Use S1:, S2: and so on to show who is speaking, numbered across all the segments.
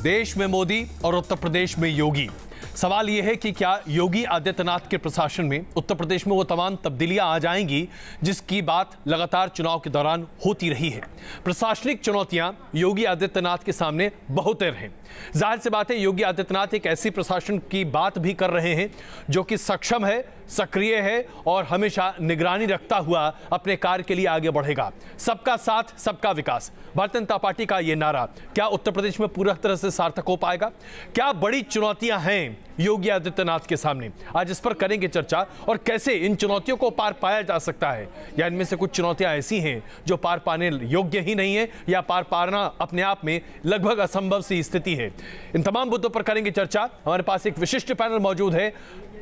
S1: देश में मोदी और उत्तर प्रदेश में योगी। सवाल यह है कि क्या योगी आदित्यनाथ के प्रशासन में उत्तर प्रदेश में वो तमाम तब्दीलियां आ जाएंगी जिसकी बात लगातार चुनाव के दौरान होती रही है। प्रशासनिक चुनौतियां योगी आदित्यनाथ के सामने बहुत हैं। जाहिर सी बात है, योगी आदित्यनाथ एक ऐसी प्रशासन की बात भी कर रहे हैं जो कि सक्षम है, सक्रिय है और हमेशा निगरानी रखता हुआ अपने कार्य के लिए आगे बढ़ेगा। सबका साथ, सबका विकास, भारतीय जनता पार्टी का यह नारा क्या उत्तर प्रदेश में पूरी तरह से सार्थक हो पाएगा? क्या बड़ी चुनौतियां हैं योगी आदित्यनाथ के सामने? आज इस पर करेंगे चर्चा और कैसे इन चुनौतियों को पार पाया जा सकता है, या इनमें से कुछ चुनौतियां ऐसी हैं जो पार पाने योग्य ही नहीं है या पार पाना अपने आप में लगभग असंभव सी स्थिति है। इन तमाम मुद्दों पर करेंगे चर्चा। हमारे पास एक विशिष्ट पैनल मौजूद है।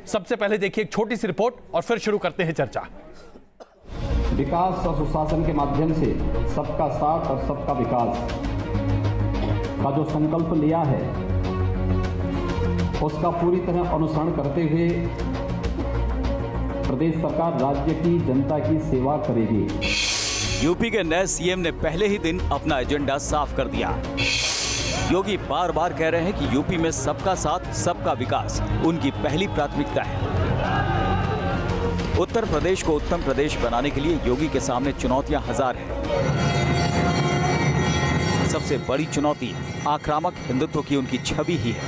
S1: सबसे पहले देखिए एक छोटी सी रिपोर्ट और फिर शुरू करते हैं चर्चा।
S2: विकास और सुशासन के माध्यम से सबका साथ और सबका विकास का जो संकल्प लिया है उसका पूरी तरह अनुसरण करते हुए प्रदेश सरकार राज्य की जनता की सेवा करेगी।
S3: यूपी के नए सीएम ने पहले ही दिन अपना एजेंडा साफ कर दिया। योगी बार बार कह रहे हैं कि यूपी में सबका साथ, सबका विकास उनकी पहली प्राथमिकता है। उत्तर प्रदेश को उत्तम प्रदेश बनाने के लिए योगी के सामने चुनौतियां हजार हैं। सबसे बड़ी चुनौती आक्रामक हिंदुत्व की उनकी छवि ही है।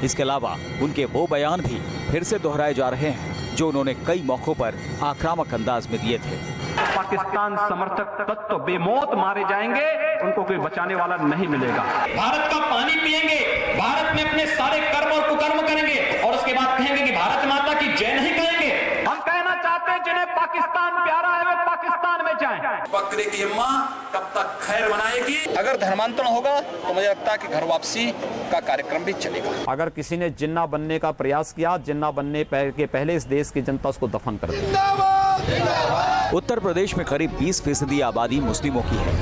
S3: इसके अलावा उनके वो बयान भी फिर से दोहराए जा रहे हैं जो उन्होंने कई मौकों पर आक्रामक अंदाज में दिए थे।
S4: पाकिस्तान समर्थक तत्व बेमौत मारे जाएंगे, उनको कोई बचाने वाला नहीं मिलेगा।
S5: भारत का पानी पिएंगे, भारत में अपने सारे कर्म और कुकर्म करेंगे और उसके बाद कहेंगे कि भारत माता की जय नहीं कहेंगे।
S4: हम कहना चाहते हैं जिन्हें पाकिस्तान प्यारा है वे पाकिस्तान में जाएं।
S5: बकरे की अम्मा कब तक खैर बनाएगी?
S6: अगर धर्मांतरण होगा तो मुझे लगता है कि घर वापसी का कार्यक्रम भी चलेगा।
S2: अगर किसी ने जिन्ना बनने का प्रयास किया, जिन्ना बनने के पहले इस देश की जनता उसको दफन कर दी।
S3: उत्तर प्रदेश में करीब 20% आबादी मुस्लिमों की है।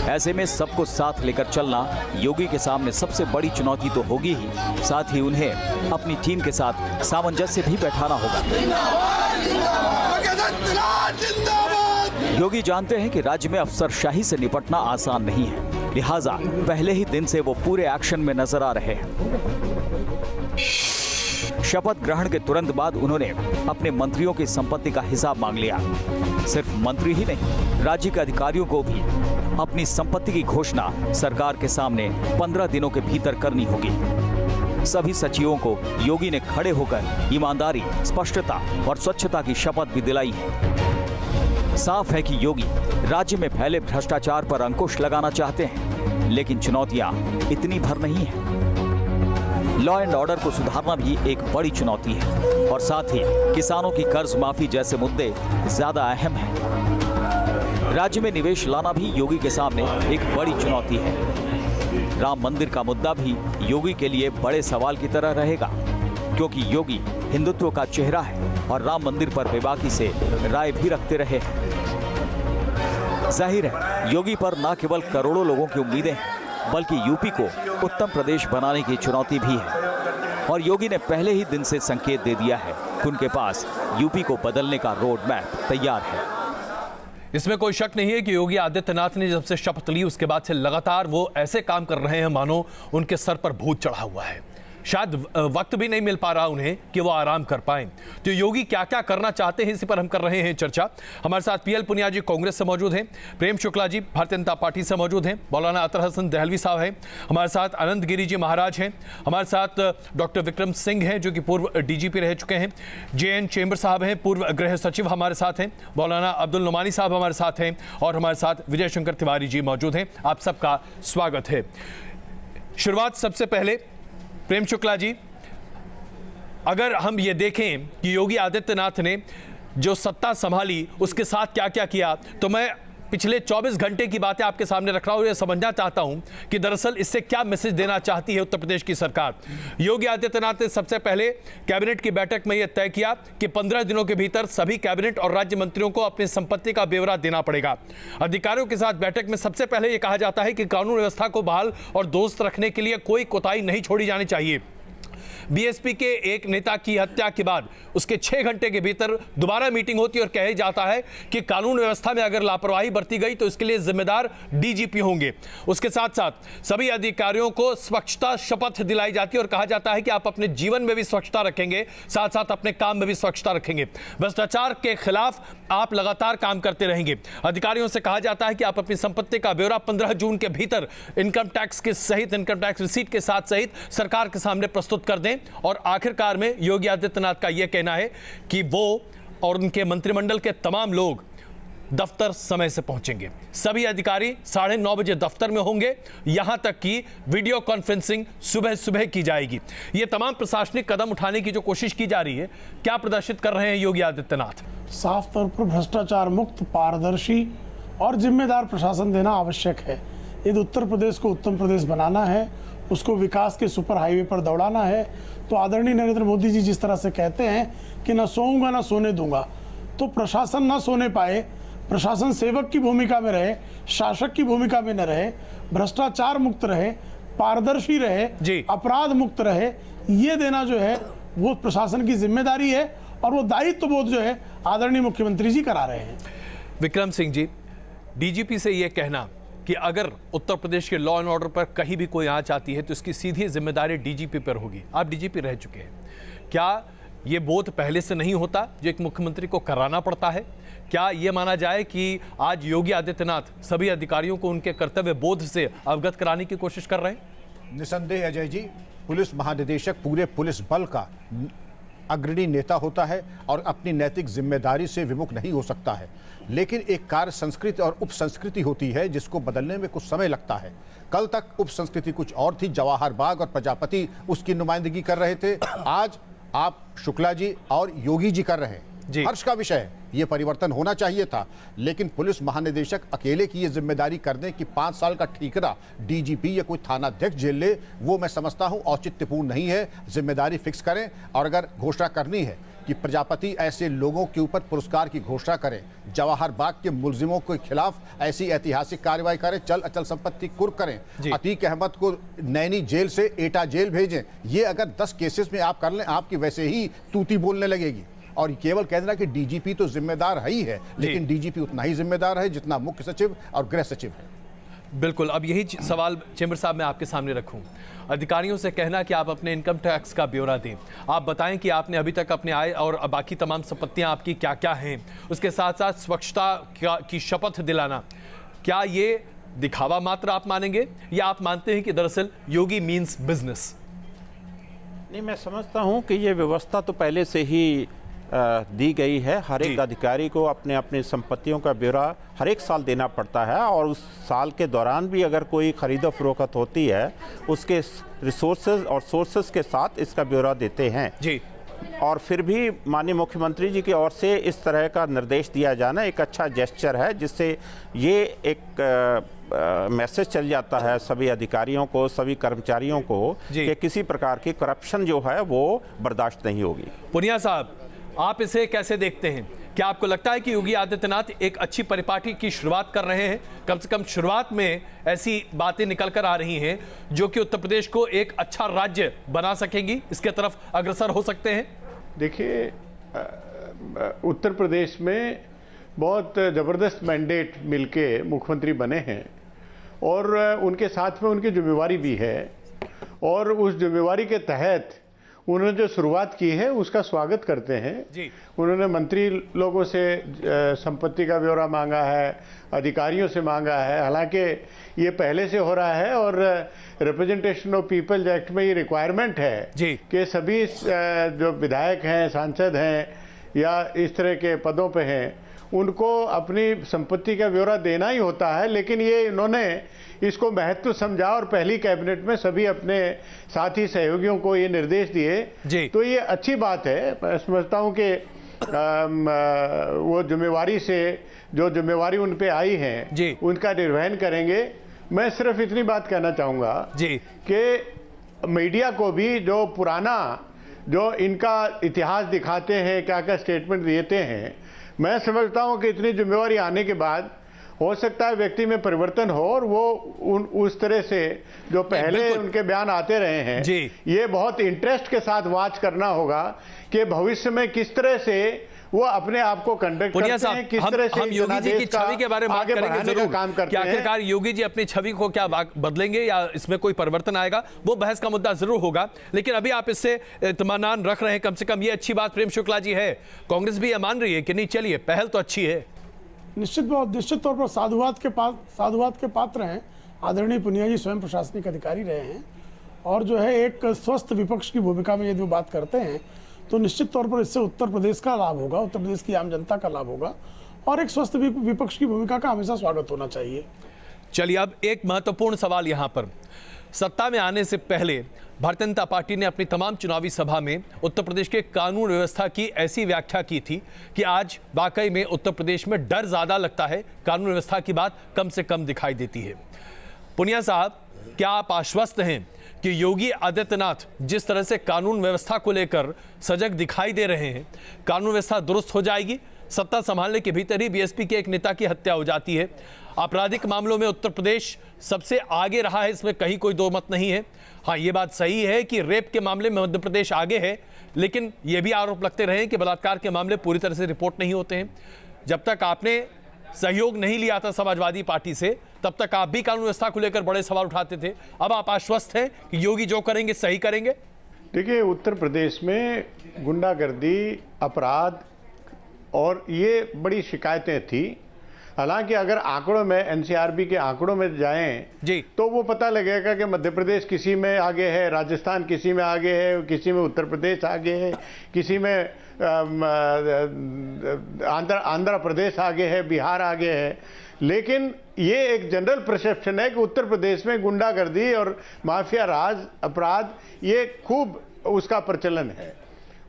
S3: ऐसे में सबको साथ लेकर चलना योगी के सामने सबसे बड़ी चुनौती तो होगी ही, साथ ही उन्हें अपनी टीम के साथ सामंजस्य भी बैठाना होगा। योगी जानते हैं कि राज्य में अफसरशाही से निपटना आसान नहीं है, लिहाजा पहले ही दिन से वो पूरे एक्शन में नजर आ रहे हैं। शपथ ग्रहण के तुरंत बाद उन्होंने अपने मंत्रियों की संपत्ति का हिसाब मांग लिया। सिर्फ मंत्री ही नहीं, राज्य के अधिकारियों को भी अपनी संपत्ति की घोषणा सरकार के सामने 15 दिनों के भीतर करनी होगी। सभी सचिवों को योगी ने खड़े होकर ईमानदारी, स्पष्टता और स्वच्छता की शपथ भी दिलाई है। साफ है कि योगी राज्य में फैले भ्रष्टाचार पर अंकुश लगाना चाहते हैं, लेकिन चुनौतियां इतनी भर नहीं है। लॉ एंड ऑर्डर को सुधारना भी एक बड़ी चुनौती है और साथ ही किसानों की कर्ज माफी जैसे मुद्दे ज्यादा अहम हैं। राज्य में निवेश लाना भी योगी के सामने एक बड़ी चुनौती है। राम मंदिर का मुद्दा भी योगी के लिए बड़े सवाल की तरह रहेगा, क्योंकि योगी हिंदुत्व का चेहरा है और राम मंदिर पर बेबाकी से राय भी रखते रहे हैं। जाहिर है योगी पर न केवल करोड़ों लोगों की उम्मीदें हैं, बल्कि यूपी को उत्तम प्रदेश बनाने की चुनौती भी है। और योगी ने पहले ही दिन से संकेत दे दिया है कि उनके पास यूपी को बदलने का रोड मैप तैयार है।
S1: इसमें कोई शक नहीं है कि योगी आदित्यनाथ ने जब से शपथ ली उसके बाद से लगातार वो ऐसे काम कर रहे हैं मानो उनके सर पर भूत चढ़ा हुआ है। शायद वक्त भी नहीं मिल पा रहा उन्हें कि वो आराम कर पाएं। तो योगी क्या क्या करना चाहते हैं, इसी पर हम कर रहे हैं चर्चा। हमारे साथ पीएल पुनिया जी कांग्रेस से मौजूद हैं, प्रेम शुक्ला जी भारतीय जनता पार्टी से मौजूद हैं, मौलाना अतर हसन दहलवी साहब हैं, हमारे साथ अनंत गिरी जी महाराज हैं, हमारे साथ डॉक्टर विक्रम सिंह हैं जो कि पूर्व डीजीपी रह चुके हैं, JN चेंबर साहब हैं, पूर्व गृह सचिव हमारे साथ हैं, मौलाना अब्दुल नुमानी साहब हमारे साथ हैं और हमारे साथ विजय शंकर तिवारी जी मौजूद हैं। आप सबका स्वागत है। शुरुआत सबसे पहले प्रेम शुक्ला जी, अगर हम ये देखें कि योगी आदित्यनाथ ने जो सत्ता संभाली उसके साथ क्या क्या किया, तो मैं पिछले 24 घंटे की बातें आपके सामने रख रहा हूं। ये समझना चाहता हूं कि दरअसल इससे क्या मैसेज देना चाहती है उत्तर प्रदेश की सरकार। योगी आदित्यनाथ ने सबसे पहले कैबिनेट की बैठक में यह तय किया कि 15 दिनों के भीतर सभी कैबिनेट और राज्य मंत्रियों को अपनी संपत्ति का ब्यौरा देना पड़ेगा। अधिकारियों के साथ बैठक में सबसे पहले यह कहा जाता है कि कानून व्यवस्था को बहाल और दुरुस्त रखने के लिए कोई कोताही नहीं छोड़ी जानी चाहिए। बीएसपी के एक नेता की हत्या के बाद उसके 6 घंटे के भीतर दोबारा मीटिंग होती है और कहा जाता है कि कानून व्यवस्था में अगर लापरवाही बरती गई तो इसके लिए जिम्मेदार डीजीपी होंगे। उसके साथ साथ सभी अधिकारियों को स्वच्छता शपथ दिलाई जाती है और कहा जाता है कि आप अपने जीवन में भी स्वच्छता रखेंगे, साथ साथ अपने काम में भी स्वच्छता रखेंगे। भ्रष्टाचार के खिलाफ आप लगातार काम करते रहेंगे। अधिकारियों से कहा जाता है कि आप अपनी संपत्ति का ब्यौरा 15 जून के भीतर इनकम टैक्स के सहित, इनकम टैक्स रिसीट के साथ सहित सरकार के सामने प्रस्तुत कर दें। और आखिरकार में योगी आदित्यनाथ का यह कहना है कि वो और उनके मंत्रिमंडल के तमाम लोग दफ्तर समय से पहुंचेंगे। सभी अधिकारी 9:30 बजे दफ्तर में होंगे, यहां तक कि वीडियो कॉन्फ्रेंसिंग सुबह सुबह की जाएगी। ये तमाम प्रशासनिक कदम उठाने की जो कोशिश की जा रही है, क्या प्रदर्शित कर रहे हैं योगी आदित्यनाथ?
S7: साफ तौर पर भ्रष्टाचार मुक्त, पारदर्शी और जिम्मेदार प्रशासन देना आवश्यक है। यदि उत्तर प्रदेश को उत्तम प्रदेश बनाना है, उसको विकास के सुपर हाईवे पर दौड़ाना है, तो आदरणीय नरेंद्र मोदी जी जिस तरह से कहते हैं कि ना सोऊंगा ना सोने दूंगा, तो प्रशासन ना सोने पाए, प्रशासन सेवक की भूमिका में रहे, शासक की भूमिका में न रहे, भ्रष्टाचार मुक्त रहे, पारदर्शी रहे, अपराध मुक्त रहे, ये देना जो है वो प्रशासन की जिम्मेदारी है और वो दायित्व बोध जो है आदरणीय मुख्यमंत्री जी करा रहे हैं।
S1: विक्रम सिंह जी, डीजीपी से यह कहना कि अगर उत्तर प्रदेश के लॉ एंड ऑर्डर पर कहीं भी कोई आंच आती है तो इसकी सीधी जिम्मेदारी डीजीपी पर होगी। आप डीजीपी रह चुके हैं, क्या ये बोध पहले से नहीं होता जो एक मुख्यमंत्री को कराना पड़ता है? क्या ये माना जाए कि आज योगी आदित्यनाथ सभी अधिकारियों को उनके कर्तव्य बोध से अवगत कराने की कोशिश कर रहे हैं?
S8: निसंदेह अजय जी, पुलिस महानिदेशक पूरे पुलिस बल का अग्रणी नेता होता है और अपनी नैतिक जिम्मेदारी से विमुख नहीं हो सकता है। लेकिन एक कार्य संस्कृति और उप संस्कृति होती है जिसको बदलने में कुछ समय लगता है। कल तक उप संस्कृति कुछ और थी, जवाहर बाग और प्रजापति उसकी नुमाइंदगी कर रहे थे, आज आप शुक्ला जी और योगी जी कर रहे हैं। हर्ष का विषय है, ये परिवर्तन होना चाहिए था, लेकिन पुलिस महानिदेशक अकेले की ये जिम्मेदारी कर दें कि 5 साल का ठीकरा डीजीपी या कोई थानाध्यक्ष झेल ले, वो मैं समझता हूं औचित्यपूर्ण नहीं है। जिम्मेदारी फिक्स करें और अगर घोषणा करनी है कि प्रजापति ऐसे लोगों के ऊपर पुरस्कार की घोषणा करें, जवाहर बाग के मुलजिमों के खिलाफ ऐसी ऐतिहासिक कार्रवाई करें, चल अचल संपत्ति कुर्क करें, अतीक अहमद को नैनी जेल से एटा जेल भेजें, ये अगर 10 केसेस में आप कर लें, आपकी वैसे ही तूती बोलने लगेगी। और केवल कह देना कि डीजीपी तो जिम्मेदार है ही है, लेकिन डीजीपी उतना ही जिम्मेदार है जितना मुख्य सचिव और गृह सचिव है।
S1: बिल्कुल, अब यही सवाल चेंबर साहब मैं आपके सामने रखूं। अधिकारियों से कहना कि आप अपने इनकम टैक्स का ब्यौरा दें, आप बताएं कि आपने अभी तक अपने आय और बाकी तमाम संपत्तियां आपकी क्या क्या हैं, उसके साथ साथ स्वच्छता की शपथ दिलाना, क्या ये दिखावा मात्र आप मानेंगे या आप मानते हैं कि दरअसल योगी मीन्स बिजनेस?
S9: नहीं, मैं समझता हूं कि ये व्यवस्था तो पहले से ही दी गई है। हर एक अधिकारी को अपने अपने संपत्तियों का ब्यौरा हर एक साल देना पड़ता है और उस साल के दौरान भी अगर कोई खरीदो फरोख्त होती है उसके रिसोर्सेज और सोर्सेज के साथ इसका ब्यौरा देते हैं जी। और फिर भी माननीय मुख्यमंत्री जी की ओर से इस तरह का निर्देश दिया जाना एक अच्छा जेस्चर है, जिससे ये एक मैसेज चल जाता है सभी अधिकारियों को, सभी कर्मचारियोयों को कि किसी प्रकार की करप्शन जो है वो बर्दाश्त नहीं होगी।
S1: पुनिया साहब, आप इसे कैसे देखते हैं? क्या आपको लगता है कि योगी आदित्यनाथ एक अच्छी परिपाटी की शुरुआत कर रहे हैं? कम से कम शुरुआत में ऐसी बातें निकल कर आ रही हैं जो कि उत्तर प्रदेश को एक अच्छा राज्य बना सकेंगी, इसके तरफ अग्रसर हो सकते हैं?
S10: देखिए, उत्तर प्रदेश में बहुत ज़बरदस्त मैंडेट मिलके मुख्यमंत्री बने हैं और उनके साथ में उनकी जिम्मेवारी भी है और उस जिम्मेवारी के तहत उन्होंने जो शुरुआत की है उसका स्वागत करते हैं जी। उन्होंने मंत्री लोगों से संपत्ति का ब्यौरा मांगा है, अधिकारियों से मांगा है, हालांकि ये पहले से हो रहा है और रिप्रेजेंटेशन ऑफ पीपल्स एक्ट में ये रिक्वायरमेंट है जी। कि सभी जो विधायक हैं, सांसद हैं या इस तरह के पदों पे हैं, उनको अपनी संपत्ति का ब्यौरा देना ही होता है। लेकिन ये इन्होंने इसको महत्व समझा और पहली कैबिनेट में सभी अपने साथी सहयोगियों को ये निर्देश दिए, तो ये अच्छी बात है। मैं समझता हूँ कि वो जिम्मेवारी से जो जिम्मेवारी उन पे आई है उनका निर्वहन करेंगे। मैं सिर्फ इतनी बात कहना चाहूँगा कि मीडिया को भी जो पुराना जो इनका इतिहास दिखाते हैं, क्या क्या स्टेटमेंट देते हैं, मैं समझता हूँ कि इतनी जिम्मेवारी आने के बाद हो सकता है व्यक्ति में परिवर्तन हो और वो उस तरह से जो पहले उनके बयान आते रहे हैं
S1: जी।
S10: ये बहुत इंटरेस्ट के साथ वॉच करना होगा कि भविष्य में किस तरह से वो अपने आप को कंडक्ट करते हैं, किस तरह से
S1: हम योगी जी की छवि के बारे में बात करेंगे जरूर,
S10: काम करते हैं।
S1: आखिरकार योगी जी अपनी छवि को क्या बदलेंगे या इसमें कोई परिवर्तन आएगा, वो बहस का मुद्दा जरूर होगा। लेकिन अभी आप इससे इत्मीनान रख रहे हैं, कम से कम ये अच्छी बात प्रेम शुक्ला जी है, कांग्रेस भी ये मान रही है कि नहीं चलिए पहल तो अच्छी है।
S7: निश्चित तौर पर साधुवाद के पात्र हैं। आदरणीय पुनिया जी स्वयं प्रशासनिक अधिकारी रहे हैं और जो है एक स्वस्थ विपक्ष की भूमिका में यदि वो बात करते हैं तो निश्चित तौर पर इससे उत्तर प्रदेश का लाभ होगा, उत्तर प्रदेश की आम जनता का लाभ होगा और एक स्वस्थ विपक्ष की भूमिका का हमेशा स्वागत होना चाहिए।
S1: चलिए अब एक महत्वपूर्ण सवाल यहां पर, सत्ता में आने से पहले भारतीय जनता पार्टी ने अपनी तमाम चुनावी सभा में उत्तर प्रदेश के कानून व्यवस्था की ऐसी व्याख्या की थी कि आज वाकई में उत्तर प्रदेश में डर ज्यादा लगता है, कानून व्यवस्था की बात कम से कम दिखाई देती है। पुनिया साहब, क्या आप आश्वस्त हैं कि योगी आदित्यनाथ जिस तरह से कानून व्यवस्था को लेकर सजग दिखाई दे रहे हैं, कानून व्यवस्था दुरुस्त हो जाएगी? सत्ता संभालने के भीतर ही बीएसपी के एक नेता की हत्या हो जाती है। आपराधिक मामलों में उत्तर प्रदेश सबसे आगे रहा है, इसमें कहीं कोई दो मत नहीं है। हाँ, ये बात सही है कि रेप के मामले में मध्य प्रदेश आगे है, लेकिन ये भी आरोप लगते रहे कि बलात्कार के मामले पूरी तरह से रिपोर्ट नहीं होते हैं। जब तक आपने सहयोग नहीं लिया था समाजवादी पार्टी से, तब तक आप भी कानून व्यवस्था को लेकर बड़े सवाल उठाते थे। अब आप आश्वस्त हैं कि योगी जो करेंगे सही करेंगे?
S10: देखिए, उत्तर प्रदेश में गुंडागर्दी, अपराध और ये बड़ी शिकायतें थी। हालांकि अगर आंकड़ों में, एनसीआरबी के आंकड़ों में जाएं
S1: जी,
S10: तो वो पता लगेगा कि मध्य प्रदेश किसी में आगे है, राजस्थान किसी में आगे है, किसी में उत्तर प्रदेश आगे है, किसी में आंध्र प्रदेश आगे है, बिहार आगे है। लेकिन ये एक जनरल परसेप्शन है कि उत्तर प्रदेश में गुंडागर्दी और माफिया राज, अपराध, ये खूब उसका प्रचलन है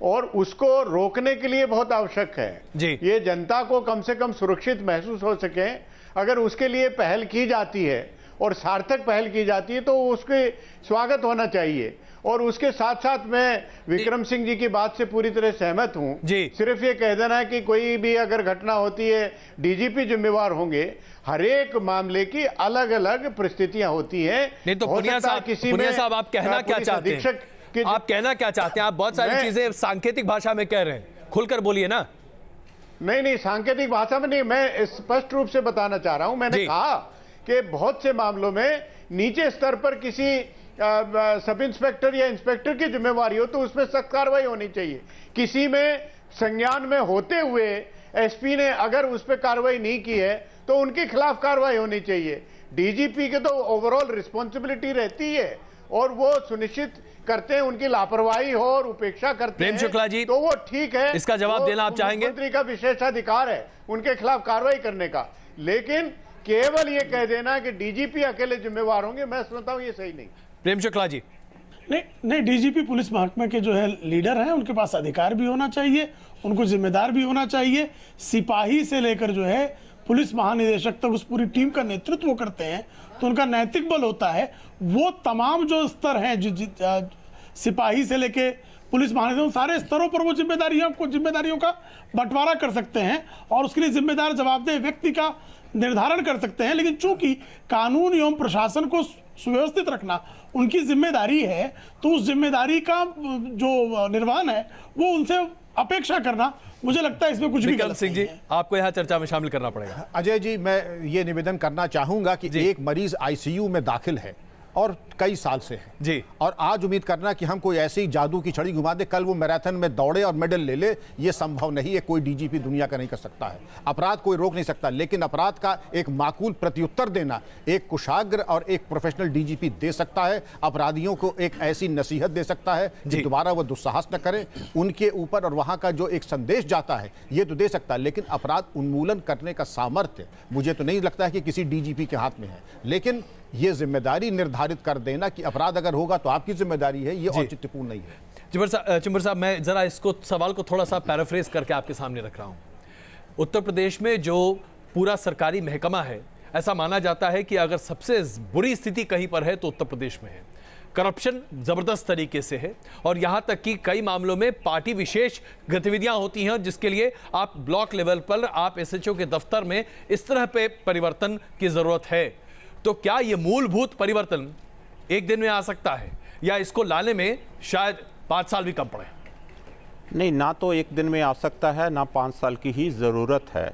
S10: और उसको रोकने के लिए बहुत आवश्यक है
S1: जी।
S10: ये जनता को कम से कम सुरक्षित महसूस हो सके, अगर उसके लिए पहल की जाती है और सार्थक पहल की जाती है तो उसके स्वागत होना चाहिए। और उसके साथ साथ मैं विक्रम सिंह जी की बात से पूरी तरह सहमत हूं। सिर्फ ये कह देना कि कोई भी अगर घटना होती है डीजीपी जिम्मेवार होंगे, हर एक मामले की अलग अलग परिस्थितियां होती है।
S1: नहीं तो पुनिया साहब आप कहना क्या चाहते हैं? आप कहना क्या चाहते हैं? आप बहुत सारी चीजें सांकेतिक भाषा में कह रहे हैं, खुलकर बोलिए ना।
S10: नहीं, सांकेतिक भाषा में नहीं, मैं स्पष्ट रूप से बताना चाह रहा हूं। मैंने कहा कि बहुत से मामलों में नीचे स्तर पर किसी सब इंस्पेक्टर या इंस्पेक्टर की जिम्मेवारी हो तो उसमें सख्त कार्रवाई होनी चाहिए। किसी में संज्ञान में होते हुए एसपी ने अगर उस पर कार्रवाई नहीं की है तो उनके खिलाफ कार्रवाई होनी चाहिए। डीजीपी के तो ओवरऑल रिस्पॉन्सिबिलिटी रहती है और वो सुनिश्चित करते हैं उनकी लापरवाही हो और उपेक्षा करते हैं।
S1: प्रेम शुक्ला जी,
S10: तो वो ठीक है,
S1: इसका जवाब देना आप चाहेंगे?
S10: मुख्यमंत्री का विशेषाधिकार है उनके खिलाफ कार्रवाई करने का, लेकिन केवल ये कह देना कि डीजीपी अकेले जिम्मेवार होंगे, मैं समझता हूं ये सही नहीं।
S1: प्रेम शुक्ला जी,
S7: नहीं, डीजीपी पुलिस महकमे के जो है लीडर हैं, उनके पास अधिकार भी होना चाहिए, उनको जिम्मेदार भी होना चाहिए। सिपाही से लेकर जो है पुलिस महानिदेशक तक उस पूरी टीम का नेतृत्व करते हैं तो उनका नैतिक बल होता है। वो तमाम जो स्तर हैं, जो सिपाही से लेके पुलिस महानिदेशक, सारे स्तरों पर वो जिम्मेदारियों का बंटवारा कर सकते हैं और उसके लिए जिम्मेदार जवाबदेह व्यक्ति का निर्धारण कर सकते हैं। लेकिन चूंकि कानून एवं प्रशासन को सुव्यवस्थित रखना उनकी जिम्मेदारी है, तो उस जिम्मेदारी का जो निर्वहन है वो उनसे अपेक्षा करना, मुझे लगता है इसमें कुछ भी गलत नहीं है।
S1: आपको यहाँ चर्चा में शामिल करना पड़ेगा।
S8: अजय जी, मैं ये निवेदन करना चाहूंगा कि एक मरीज आईसीयू में दाखिल है और कई साल से है
S1: जी,
S8: और आज उम्मीद करना कि हम कोई ऐसी जादू की छड़ी घुमा दे, कल वो मैराथन में दौड़े और मेडल ले ले, ये संभव नहीं है। कोई डीजीपी दुनिया का नहीं कर सकता है। अपराध कोई रोक नहीं सकता, लेकिन अपराध का एक माकूल प्रत्युत्तर देना एक कुशाग्र और एक प्रोफेशनल डीजीपी दे सकता है। अपराधियों को एक ऐसी नसीहत दे सकता है कि दोबारा वो दुस्साहस न करें, उनके ऊपर और वहां का जो एक संदेश जाता है ये तो दे सकता है। लेकिन अपराध उन्मूलन करने का सामर्थ्य मुझे तो नहीं लगता है कि किसी डीजीपी के हाथ में है। लेकिन ये जिम्मेदारी निर्धारित कर देना कि अपराध अगर होगा तो आपकी जिम्मेदारी है, ये औचित्यपूर्ण नहीं है।
S1: चिंबर साहब, मैं जरा इसको सवाल को थोड़ा सा पैराफ्रेज करके आपके सामने रख रहा हूं। उत्तर प्रदेश में जो पूरा सरकारी महकमा है, ऐसा माना जाता है कि अगर सबसे बुरी स्थिति कहीं पर है तो उत्तर प्रदेश में है। करप्शन जबरदस्त तरीके से है और यहां तक कि कई मामलों में पार्टी विशेष गतिविधियां होती हैं, जिसके लिए आप ब्लॉक लेवल पर, आप एसएचओ के दफ्तर में इस तरह पे परिवर्तन की जरूरत है। तो क्या यह मूलभूत परिवर्तन एक दिन में आ सकता है या इसको लाने में शायद 5 साल भी कम पड़े?
S9: नहीं, ना तो एक दिन में आ सकता है, ना 5 साल की ही ज़रूरत है।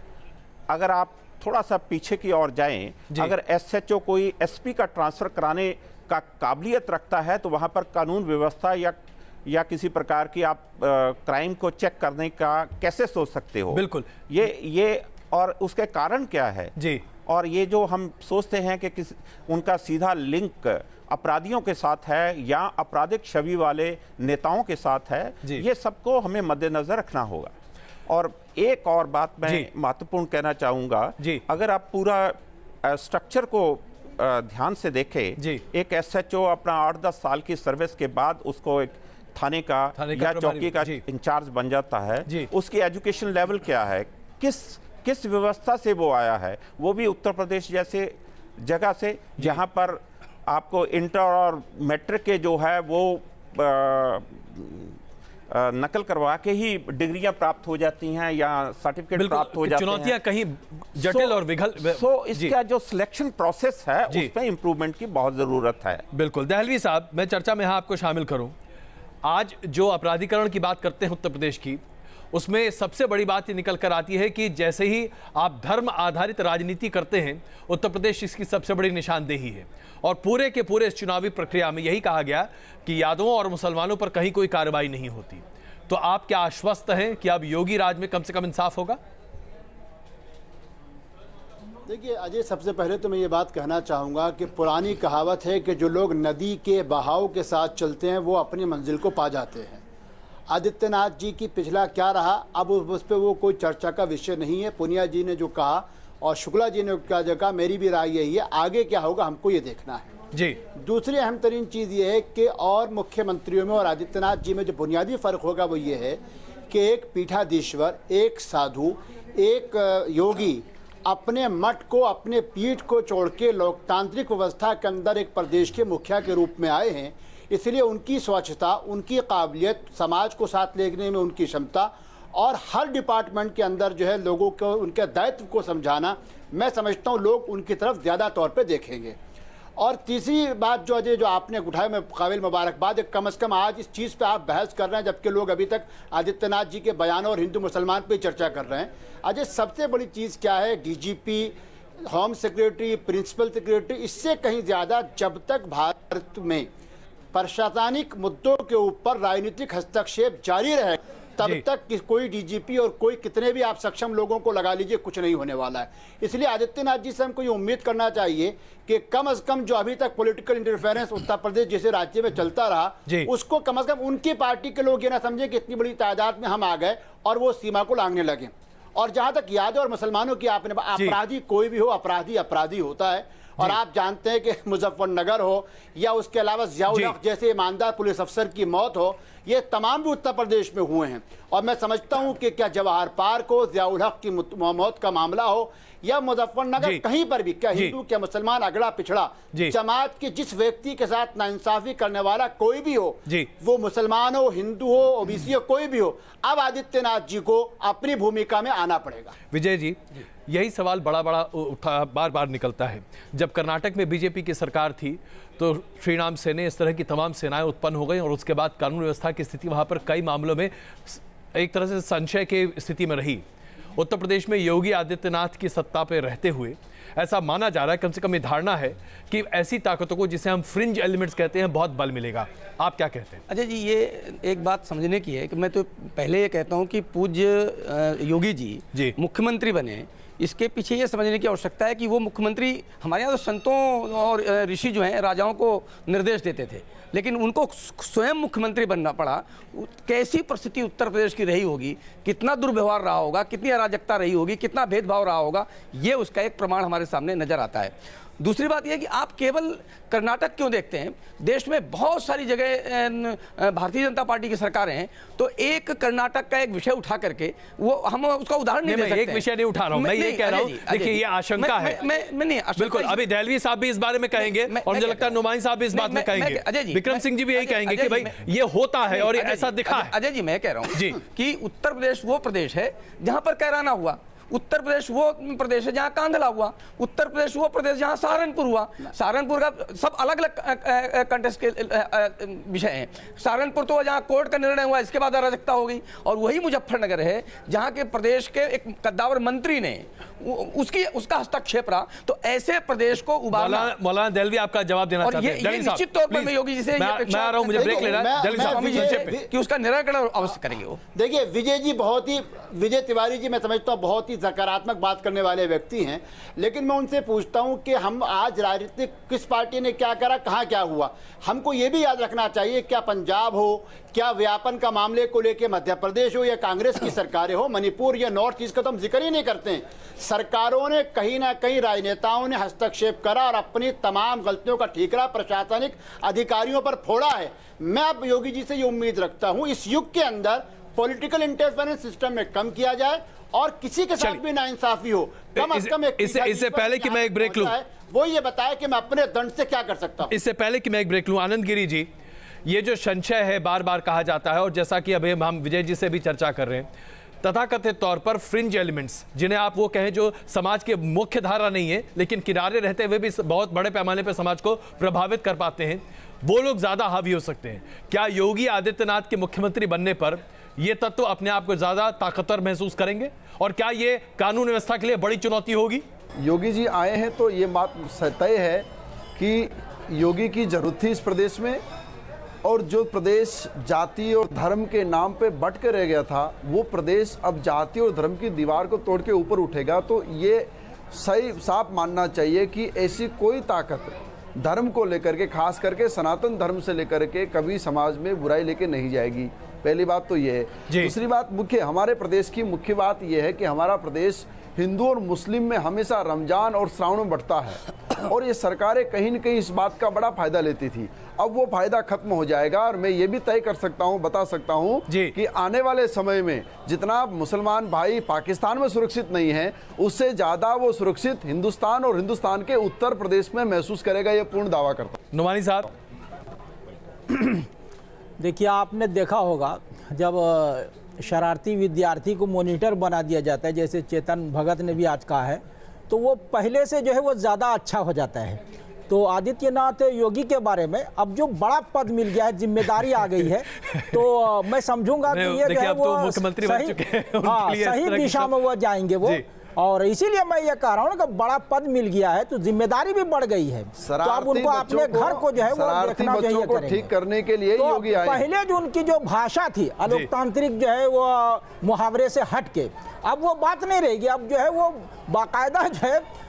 S9: अगर आप थोड़ा सा पीछे की ओर जाएं, अगर एसएचओ कोई एसपी का ट्रांसफ़र कराने का काबिलियत रखता है तो वहाँ पर कानून व्यवस्था या किसी प्रकार की आप क्राइम को चेक करने का कैसे सोच सकते हो?
S1: बिल्कुल,
S9: ये और उसके कारण क्या है
S1: जी।
S9: और ये जो हम सोचते हैं कि उनका सीधा लिंक अपराधियों के साथ है या आपराधिक छवि वाले नेताओं के साथ है, ये सबको हमें मद्देनजर रखना होगा। और एक और बात मैं महत्वपूर्ण कहना चाहूँगा, अगर आप पूरा स्ट्रक्चर को ध्यान से देखें, एक एसएचओ अपना 8-10 साल की सर्विस के बाद उसको एक थाने का या चौकी का इंचार्ज बन जाता है। उसकी एजुकेशन लेवल क्या है, किस व्यवस्था से वो आया है, वो भी उत्तर प्रदेश जैसे जगह से जहां पर आपको इंटर और मैट्रिक के जो है वो नकल करवा के ही डिग्रियां प्राप्त हो जाती हैं या सर्टिफिकेट प्राप्त हो जाते हैं।
S1: चुनौतियां कहीं जटिल और विघल।
S9: इसका जो सिलेक्शन प्रोसेस है उसमें इंप्रूवमेंट की बहुत जरूरत है।
S1: बिल्कुल। दहलवी साहब, मैं चर्चा में आपको शामिल करूं। आज जो अपराधीकरण की बात करते हैं उत्तर प्रदेश की, उसमें सबसे बड़ी बात ये निकल कर आती है कि जैसे ही आप धर्म आधारित राजनीति करते हैं, उत्तर प्रदेश इसकी सबसे बड़ी निशानदेही है। और पूरे के पूरे इस चुनावी प्रक्रिया में यही कहा गया कि यादवों और मुसलमानों पर कहीं कोई कार्रवाई नहीं होती। तो आप क्या आश्वस्त हैं कि अब योगी राज में कम से कम इंसाफ होगा?
S11: देखिए अजय, सबसे पहले तो मैं ये बात कहना चाहूँगा कि पुरानी कहावत है कि जो लोग नदी के बहाव के साथ चलते हैं वो अपनी मंजिल को पा जाते हैं। आदित्यनाथ जी की पिछला क्या रहा, अब उस पर वो कोई चर्चा का विषय नहीं है। पुनिया जी ने जो कहा और शुक्ला जी ने क्या जो कहा, मेरी भी राय यही है। आगे क्या होगा हमको ये देखना है
S1: जी।
S11: दूसरी अहम तरीन चीज़ ये है कि और मुख्यमंत्रियों में और आदित्यनाथ जी में जो बुनियादी फ़र्क होगा वो ये है कि एक पीठाधीश्वर, एक साधु, एक योगी अपने मठ को, अपने पीठ को छोड़ के लोकतांत्रिक व्यवस्था के अंदर एक प्रदेश के मुखिया के रूप में आए हैं। इसलिए उनकी स्वच्छता, उनकी काबिलियत, समाज को साथ लेने में उनकी क्षमता और हर डिपार्टमेंट के अंदर जो है लोगों को उनके दायित्व को समझाना, मैं समझता हूँ लोग उनकी तरफ ज़्यादा तौर पे देखेंगे। और तीसरी बात जो अजय जो आपने उठाया, मैं काबिल मुबारकबाद है, कम से कम आज इस चीज़ पे आप बहस कर रहे हैं जबकि लोग अभी तक आदित्यनाथ जी के बयानों और हिंदू मुसलमान पे चर्चा कर रहे हैं। अजय, सबसे बड़ी चीज़ क्या है, DGP, home secretary, principal secretary, इससे कहीं ज़्यादा जब तक भारत में प्रशासनिक मुद्दों के ऊपर राजनीतिक हस्तक्षेप जारी रहे तब तक कि कोई डीजीपी और कोई कितने भी आप सक्षम लोगों को लगा लीजिए, कुछ नहीं होने वाला है। इसलिए आदित्यनाथ जी से हमको ये उम्मीद करना चाहिए कि कम से कम जो अभी तक पॉलिटिकल इंटरफेरेंस उत्तर प्रदेश जैसे राज्य में चलता रहा, उसको कम से कम उनकी पार्टी के लोग ये ना समझे कि इतनी बड़ी तादाद में हम आ गए और वो सीमा को लांघने लगे। और जहां तक यादव और मुसलमानों की आपने, अपराधी कोई भी हो, अपराधी अपराधी होता है। और आप जानते हैं कि मुजफ्फरनगर हो या उसके अलावा ज़ियाउल हक जैसे ईमानदार पुलिस अफसर की मौत हो, ये तमाम भी उत्तर प्रदेश में हुए हैं। और मैं समझता हूं कि क्या जवाहर पार्क हो, ज़ियाउल हक की मौत का मामला हो या मुजफ्फरनगर, कहीं पर भी क्या हिंदू क्या मुसलमान, अगड़ा पिछड़ा, जमात के जिस व्यक्ति के साथ नाइंसाफी करने वाला कोई भी हो, वो मुसलमान हो, हिंदू हो, ओबीसी हो, कोई भी हो, अब आदित्यनाथ जी को अपनी भूमिका में आना पड़ेगा।
S1: विजय जी, यही सवाल बड़ा बार बार निकलता है। जब कर्नाटक में बीजेपी की सरकार थी तो श्रीराम सेने, इस तरह की तमाम सेनाएं उत्पन्न हो गई और उसके बाद कानून व्यवस्था की स्थिति वहां पर कई मामलों में एक तरह से संशय की स्थिति में रही। उत्तर प्रदेश में योगी आदित्यनाथ की सत्ता पर रहते हुए ऐसा माना जा रहा है, कम से कम ये धारणा है कि ऐसी ताकतों को जिसे हम फ्रिंज एलिमेंट्स कहते हैं बहुत बल मिलेगा। आप क्या कहते हैं?
S12: अजय जी, ये एक बात समझने की है कि मैं तो पहले ये कहता हूँ कि पूज्य योगी जी मुख्यमंत्री बने, इसके पीछे ये समझने की आवश्यकता है कि वो मुख्यमंत्री, हमारे यहाँ तो संतों और ऋषि जो हैं राजाओं को निर्देश देते थे, लेकिन उनको स्वयं मुख्यमंत्री बनना पड़ा। कैसी परिस्थिति उत्तर प्रदेश की रही होगी, कितना दुर्व्यवहार रहा होगा, कितनी अराजकता रही होगी, कितना भेदभाव रहा होगा, ये उसका एक प्रमाण हमारे सामने नजर आता है। दूसरी बात यह है कि आप केवल कर्नाटक क्यों देखते हैं? देश में बहुत सारी जगह भारतीय जनता पार्टी की सरकारें हैं, तो एक कर्नाटक का एक विषय उठा करके वो हम उसका उदाहरण नहीं दे सकते।
S1: एक विषय नहीं उठा रहा हूं, मैं ये कह रहा हूं, देखिए ये आशंका है।
S12: नहीं,
S1: बिल्कुल, अभी दहलवी साहब भी इस बारे में कहेंगे और मुझे लगता है नुमाइन साहब भी इस बात में कहेंगे, विक्रम सिंह जी भी यही कहेंगे कि भाई ये होता है और ऐसा दिखा है।
S12: अजय जी, मैं कह रहा हूं कि उत्तर प्रदेश वो प्रदेश है जहां पर कैराना हुआ, उत्तर प्रदेश वो प्रदेश है जहां कांधला हुआ, उत्तर प्रदेश वो प्रदेश जहां सहारनपुर हुआ। सहारनपुर का सब अलग अलग कंटेस्ट के विषय हैं। सहारनपुर तो जहां कोर्ट का निर्णय हुआ, इसके बाद अराजकता हो गई। और वही मुजफ्फरनगर है जहां के प्रदेश के एक कद्दावर मंत्री ने उसका हस्तक्षेप रहा। तो ऐसे प्रदेश को उबारना।
S1: मौलाना दहलवी आपका जवाब देना चाहते हैं?
S12: ये निश्चित तौर पर मैं योगी जी से
S1: मैं आ रहा हूं, मुझे ब्रेक लेना है
S12: कि उसका निराकरण अवश्य करेंगे वो।
S11: देखिए विजय तिवारी जी मैं समझता हूँ बहुत ही सकारात्मक बात करने वाले व्यक्ति हैं, लेकिन मैं उनसे पूछता हूं कि हम आज राजनीतिक किस पार्टी ने क्या करा, कहां क्या हुआ। हमको यह भी याद रखना चाहिए, क्या पंजाब हो, क्या व्यापन का मामले को लेकर मध्य प्रदेश हो या कांग्रेस की सरकारें हो, मणिपुर या नॉर्थ ईस्ट का तो हम जिक्र ही नहीं करते हैं। सरकारों ने कहीं ना कहीं राजनेताओं ने हस्तक्षेप करा और अपनी तमाम गलतियों का ठीकरा प्रशासनिक अधिकारियों पर फोड़ा है। मैं अब योगी जी से ये उम्मीद रखता हूं इस युग के अंदर पॉलिटिकल इंटरफेरेंस सिस्टम में कम किया जाए और किसी के साथ भी नाइंसाफी हो, कम से कम
S1: इससे पहले कि मैं एक ब्रेक लूं,
S11: वो ये बताए कि मैं अपने दंड से क्या कर सकता हूं।
S1: इससे पहले कि मैं एक ब्रेक लूं, आनंद गिरी जी, ये जो संशय है बार बार कहा जाता है और जैसा कि अभी हम विजय जी से भी चर्चा कर रहे हैं, तथाकथित तौर पर फ्रिंज एलिमेंट्स, जिन्हें आप वो कहें जो समाज के मुख्य धारा नहीं है लेकिन किनारे रहते हुए भी बहुत बड़े पैमाने पर समाज को प्रभावित कर पाते हैं, वो लोग ज्यादा हावी हो सकते हैं। क्या योगी आदित्यनाथ के मुख्यमंत्री बनने पर ये तत्व अपने आप को ज्यादा ताकतवर महसूस करेंगे और क्या ये कानून व्यवस्था के लिए बड़ी चुनौती होगी?
S13: योगी जी आए हैं तो ये बात तय है कि योगी की जरूरत थी इस प्रदेश में, और जो प्रदेश जाति और धर्म के नाम पे बट के रह गया था, वो प्रदेश अब जाति और धर्म की दीवार को तोड़ के ऊपर उठेगा। तो ये सही साफ मानना चाहिए कि ऐसी कोई ताकत धर्म को लेकर के, खास करके सनातन धर्म से लेकर के, कभी समाज में बुराई लेके नहीं जाएगी। पहली बात तो ये है। दूसरी बात हमारे प्रदेश की मुख्य बात यह है कि हमारा प्रदेश हिंदू और मुस्लिम में हमेशा रमजान और श्रावण में बढ़ता है और ये सरकारें कहीं न कहीं इस बात का बड़ा फायदा लेती थी। अब वो फायदा खत्म हो जाएगा और मैं ये भी तय कर सकता हूँ, बता सकता हूँ कि आने वाले समय में जितना मुसलमान भाई पाकिस्तान में सुरक्षित नहीं है, उससे ज्यादा वो सुरक्षित हिंदुस्तान और हिंदुस्तान के उत्तर प्रदेश में महसूस करेगा, ये पूर्ण दावा करता हूँ।
S1: नुमानी साहब,
S14: देखिए आपने देखा होगा जब शरारती विद्यार्थी को मॉनिटर बना दिया जाता है, जैसे चेतन भगत ने भी आज कहा है, तो वो पहले से जो है वो ज़्यादा अच्छा हो जाता है। तो आदित्यनाथ योगी के बारे में अब जो बड़ा पद मिल गया है, जिम्मेदारी आ गई है, तो मैं समझूंगा कि ये जो है वो
S1: मुख्यमंत्री बन चुके हैं,
S14: सही दिशा में वो जाएंगे वो। और इसीलिए मैं ये कह रहा हूँ कि बड़ा पद मिल गया है तो जिम्मेदारी भी बढ़ गई है, तो अब उनको अपने घर को जो है वो देखना चाहिए करेंगे।
S13: ठीक करने के लिए
S14: तो
S13: योगी आए।
S14: पहले जो उनकी जो भाषा थी अलोकतांत्रिक जो है वो मुहावरे से हट के, अब वो बात नहीं रहेगी। अब जो है वो बाकायदा जो है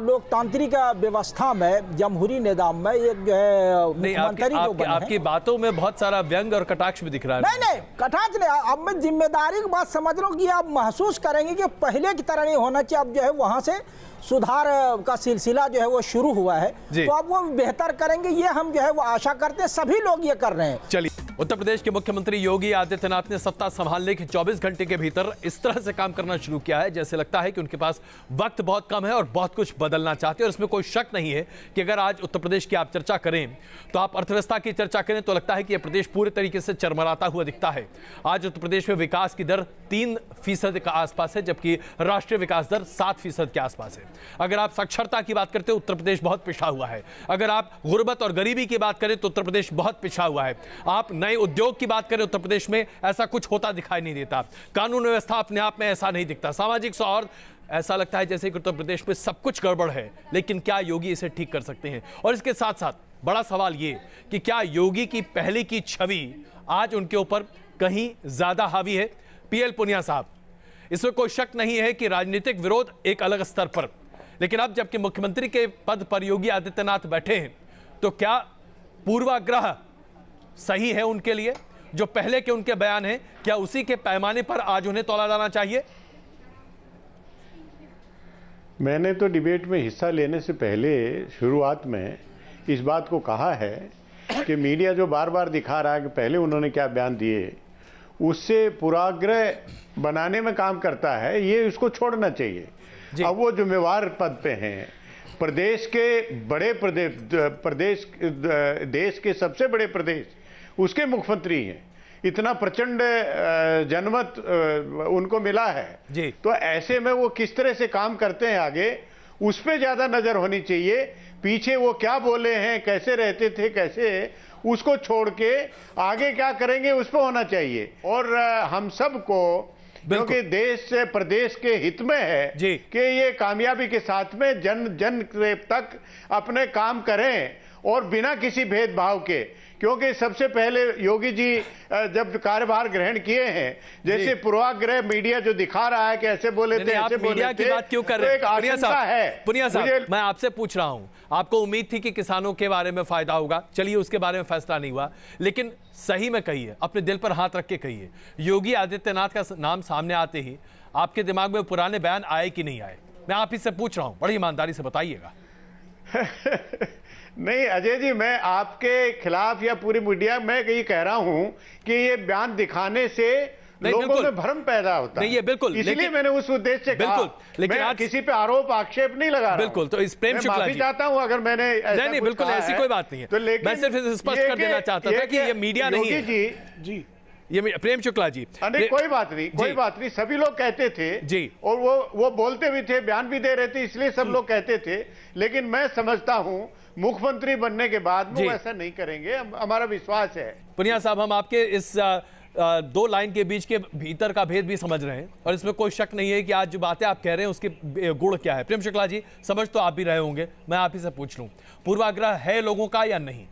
S14: लोकतांत्रिक व्यवस्था में, जमहूरी निजाम में एक जो है मुख्यमंत्री
S1: आपकी बातों में बहुत सारा व्यंग और कटाक्ष भी दिख रहा है।
S14: नहीं कटाक्ष नहीं, अब मैं जिम्मेदारी की बात समझ रहा हूँ कि आप महसूस करेंगे कि पहले की तरह नहीं होना चाहिए। अब जो है वहां से सुधार का सिलसिला जो है वो शुरू हुआ है, तो अब वो बेहतर करेंगे, ये हम जो है वो आशा करते हैं, सभी लोग ये कर रहे हैं।
S1: चलिए, उत्तर प्रदेश के मुख्यमंत्री योगी आदित्यनाथ ने सत्ता संभालने के 24 घंटे के भीतर इस तरह से काम करना शुरू किया है जैसे लगता है कि उनके पास वक्त बहुत कम है और बहुत कुछ बदलना चाहते हैं। और इसमें कोई शक नहीं है कि अगर आज उत्तर प्रदेश की आप चर्चा करें तो आप अर्थव्यवस्था की चर्चा करें तो लगता है कि यह प्रदेश पूरे तरीके से चरमराता हुआ दिखता है। आज उत्तर प्रदेश में विकास की दर 3% के आसपास है, जबकि राष्ट्रीय विकास दर 7% के आसपास है। अगर आप साक्षरता की बात करते हो उत्तर प्रदेश बहुत पिछड़ा हुआ है। अगर आप गुर्बत और गरीबी की बात करें तो उत्तर प्रदेश बहुत पिछड़ा हुआ है। आप नए उद्योग की बात करें उत्तर प्रदेश में ऐसा कुछ होता दिखाई नहीं देता। कानून व्यवस्था अपने आप में ऐसा नहीं दिखता। सामाजिक सौहार्द, ऐसा लगता है जैसे कि उत्तर प्रदेश में सब कुछ गड़बड़ है। लेकिन क्या योगी इसे ठीक कर सकते हैं? और इसके साथ साथ बड़ा सवाल ये कि क्या योगी की पहले की छवि आज उनके ऊपर कहीं ज्यादा हावी है? पीएल पुनिया साहब, इसमें कोई शक नहीं है कि राजनीतिक विरोध एक अलग स्तर पर, लेकिन अब जबकि मुख्यमंत्री के पद पर योगी आदित्यनाथ बैठे हैं तो क्या पूर्वाग्रह सही है उनके लिए? जो पहले के उनके बयान हैं, क्या उसी के पैमाने पर आज उन्हें तोला जाना चाहिए?
S10: मैंने तो डिबेट में हिस्सा लेने से पहले शुरुआत में इस बात को कहा है कि मीडिया जो बार बार दिखा रहा है कि पहले उन्होंने क्या बयान दिए, उससे पूर्वाग्रह बनाने में काम करता है, ये उसको छोड़ना चाहिए। अब वो जिम्मेवार पद पे हैं, प्रदेश के बड़े प्रदेश देश के सबसे बड़े प्रदेश उसके मुख्यमंत्री हैं, इतना प्रचंड जनमत उनको मिला है जी। तो ऐसे में वो किस तरह से काम करते हैं आगे, उस पर ज्यादा नजर होनी चाहिए। पीछे वो क्या बोले हैं, कैसे रहते थे, कैसे, उसको छोड़ के आगे क्या करेंगे उस पर होना चाहिए। और हम सबको, क्योंकि देश से प्रदेश के हित में है कि ये कामयाबी के साथ में जन तक अपने काम करें और बिना किसी भेदभाव के, क्योंकि सबसे पहले योगी जी जब कार्यभार ग्रहण किए हैं, जैसे पूर्वाग्रह मीडिया जो दिखा रहा है कि ऐसे बोले थे, ऐसे बोले थे,
S1: की बात क्यों कर रहे हैं? पुनिया साहब, मैं आपसे पूछ रहा हूं, आपको उम्मीद थी कि किसानों के बारे में फायदा होगा, चलिए उसके बारे में फैसला नहीं हुआ, लेकिन सही में कहिए, अपने दिल पर हाथ रख के कहिए, योगी आदित्यनाथ का नाम सामने आते ही आपके दिमाग में पुराने बयान आए कि नहीं आए? मैं आप इससे पूछ रहा हूं, बड़ी ईमानदारी से बताइएगा।
S10: नहीं अजय जी, मैं आपके खिलाफ या पूरी मीडिया में ये कह रहा हूं कि ये बयान दिखाने से लोगों में भ्रम पैदा होता है।
S1: नहीं, ये बिल्कुल,
S10: इसलिए मैंने उस उद्देश्य से कहा, लेकिन मैं किसी पे आरोप आक्षेप नहीं लगा रहा।
S1: बिल्कुल, तो इस प्रेम शुक्ला जी,
S10: चाहता हूं अगर मैंने
S1: नहीं बिल्कुल ऐसी कोई बात नहीं है, तो मैं सिर्फ स्पष्ट कर देना चाहता था कि ये मीडिया नहीं है जी, ये प्रेम शुक्ला जी।
S10: कोई बात नहीं, कोई बात नहीं, सभी लोग कहते थे जी, और वो बोलते भी थे, बयान भी दे रहे थे, इसलिए सब लोग कहते थे। लेकिन मैं समझता हूं मुख्यमंत्री बनने के बाद वो ऐसा नहीं करेंगे, हमारा विश्वास है।
S1: पुनिया साहब, हम आपके इस दो लाइन के बीच के भीतर का भेद भी समझ रहे हैं और इसमें कोई शक नहीं है कि आज जो बातें आप कह रहे हैं उसके गुण क्या है। प्रेम शुक्ला जी, समझ तो आप भी रहे होंगे, मैं आप ही से पूछ लूं, पूर्वाग्रह है लोगों का या नहीं?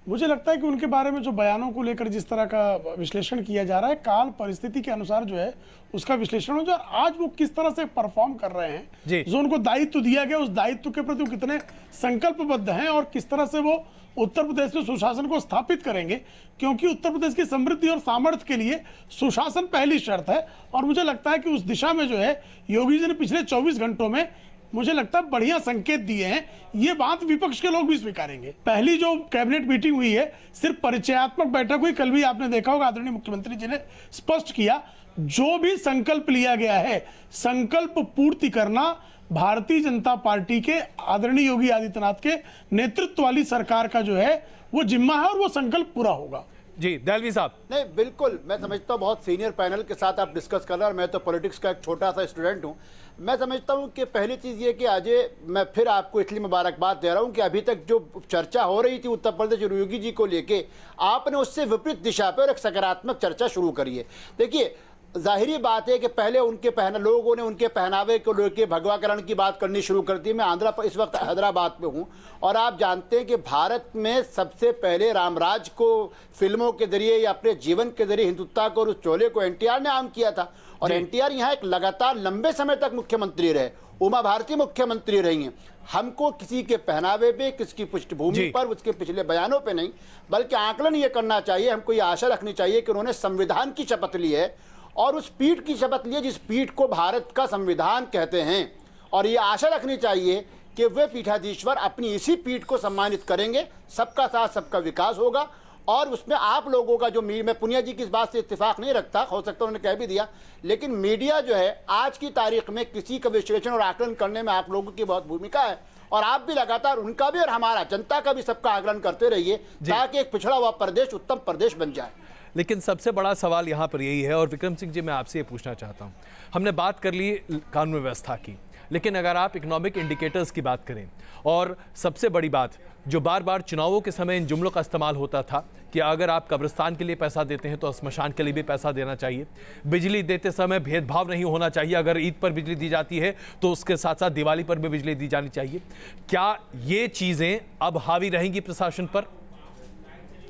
S7: मुझे लगता है कि उनके बारे में जो बयानों को लेकर जिस तरह का विश्लेषण किया जा रहा है, काल परिस्थिति के अनुसार जो है उसका विश्लेषण हो जाए, और आज वो किस तरह से परफॉर्म कर रहे हैं, जो उनको दायित्व दिया गया उस दायित्व के प्रति कितने संकल्पबद्ध हैं और किस तरह से वो उत्तर प्रदेश में सुशासन को स्थापित करेंगे, क्योंकि उत्तर प्रदेश की समृद्धि और सामर्थ्य के लिए सुशासन पहली शर्त है। और मुझे लगता है कि उस दिशा में जो है योगी जी ने पिछले 24 घंटों में मुझे लगता है बढ़िया संकेत दिए हैं। ये बात विपक्ष के लोग भी स्वीकारेंगे। पहली जो कैबिनेट मीटिंग हुई है सिर्फ परिचयात्मक बैठक हुई, कल भी आपने देखा होगा आदरणीय मुख्यमंत्री जी ने स्पष्ट किया, जो भी संकल्प लिया गया है संकल्प पूर्ति करना भारतीय जनता पार्टी के आदरणीय योगी आदित्यनाथ के नेतृत्व वाली सरकार का जो है वो जिम्मा है और वो संकल्प पूरा होगा।
S1: जी दहलवी साहब।
S11: नहीं बिल्कुल, मैं समझता हूँ बहुत सीनियर पैनल के साथ आप डिस्कस कर रहे हैं और मैं तो पॉलिटिक्स का एक छोटा सा स्टूडेंट हूँ। मैं समझता हूँ कि पहली चीज़ ये कि अजय, मैं फिर आपको इसलिए मुबारकबाद दे रहा हूँ कि अभी तक जो चर्चा हो रही थी उत्तर प्रदेश योगी जी को लेके, आपने उससे विपरीत दिशा पर एक सकारात्मक चर्चा शुरू करी है। देखिए, जाहिरी बात है कि पहले लोगों ने उनके पहनावे को लेकर भगवाकरण की बात करनी शुरू कर दी। मैं इस वक्त हैदराबाद में हूँ और आप जानते हैं कि भारत में सबसे पहले रामराज को फिल्मों के जरिए या अपने जीवन के जरिए हिंदुत्व को और उस चोले को एनटीआर ने आम किया था। और एनटीआर यहाँ एक लगातार लंबे समय तक मुख्यमंत्री रहे, उमा भारती मुख्यमंत्री रही हैं। हमको किसी के पहनावे पे, किसकी पृष्ठभूमि पर, उसके पिछले बयानों पे नहीं, बल्कि आकलन ये करना चाहिए, हमको ये आशा रखनी चाहिए कि उन्होंने संविधान की शपथ ली है और उस पीठ की शपथ ली है जिस पीठ को भारत का संविधान कहते हैं। और ये आशा रखनी चाहिए कि वे पीठाधीश्वर अपनी इसी पीठ को सम्मानित करेंगे। सबका साथ सबका विकास होगा और उसमें आप लोगों का जो मैं पुनिया जी की इस बात से इत्तेफाक नहीं रखता, हो सकता है उन्होंने कह भी दिया, लेकिन मीडिया जो है आज की तारीख में किसी का विश्लेषण और आकलन करने में आप लोगों की बहुत भूमिका है और आप भी लगातार उनका भी और हमारा जनता का भी सबका आकलन करते रहिए ताकि एक पिछड़ा हुआ प्रदेश उत्तम प्रदेश बन जाए।
S1: लेकिन सबसे बड़ा सवाल यहाँ पर यही है, और विक्रम सिंह जी मैं आपसे ये पूछना चाहता हूँ, हमने बात कर ली कानून व्यवस्था की, लेकिन अगर आप इकोनॉमिक इंडिकेटर्स की बात करें, और सबसे बड़ी बात जो बार बार चुनावों के समय इन जुमलों का इस्तेमाल होता था कि अगर आप कब्रिस्तान के लिए पैसा देते हैं तो स्मशान के लिए भी पैसा देना चाहिए, बिजली देते समय भेदभाव नहीं होना चाहिए, अगर ईद पर बिजली दी जाती है तो उसके साथ साथ दिवाली पर भी बिजली दी जानी चाहिए, क्या ये चीज़ें अब हावी रहेंगी प्रशासन पर?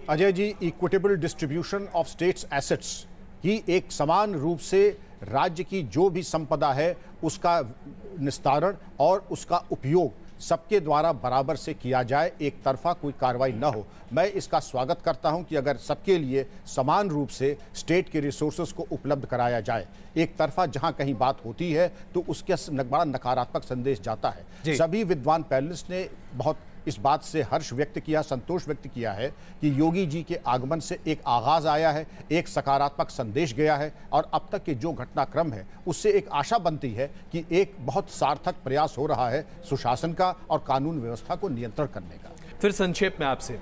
S8: Ajay ji, equitable distribution of states assets की एक समान रूप से राज्य की जो भी संपदा है उसका निस्तारण और उसका उपयोग सबके द्वारा बराबर से किया जाए, एक तरफा कोई कार्रवाई न हो। मैं इसका स्वागत करता हूं कि अगर सबके लिए समान रूप से स्टेट के रिसोर्सेज को उपलब्ध कराया जाए। एक तरफा जहां कहीं बात होती है तो उसके बड़ा नकारात्मक संदेश जाता है। सभी विद्वान पैनलिस्ट ने बहुत इस बात से हर्ष व्यक्त किया, संतोष व्यक्त किया है कि योगी जी के आगमन से एक आगाज आया है, एक सकारात्मक संदेश गया है और अब तक के जो घटनाक्रम है उससे एक आशा बनती है कि एक बहुत सार्थक प्रयास हो रहा है सुशासन का और कानून व्यवस्था को नियंत्रण करने का।
S1: फिर संक्षेप में आपसे,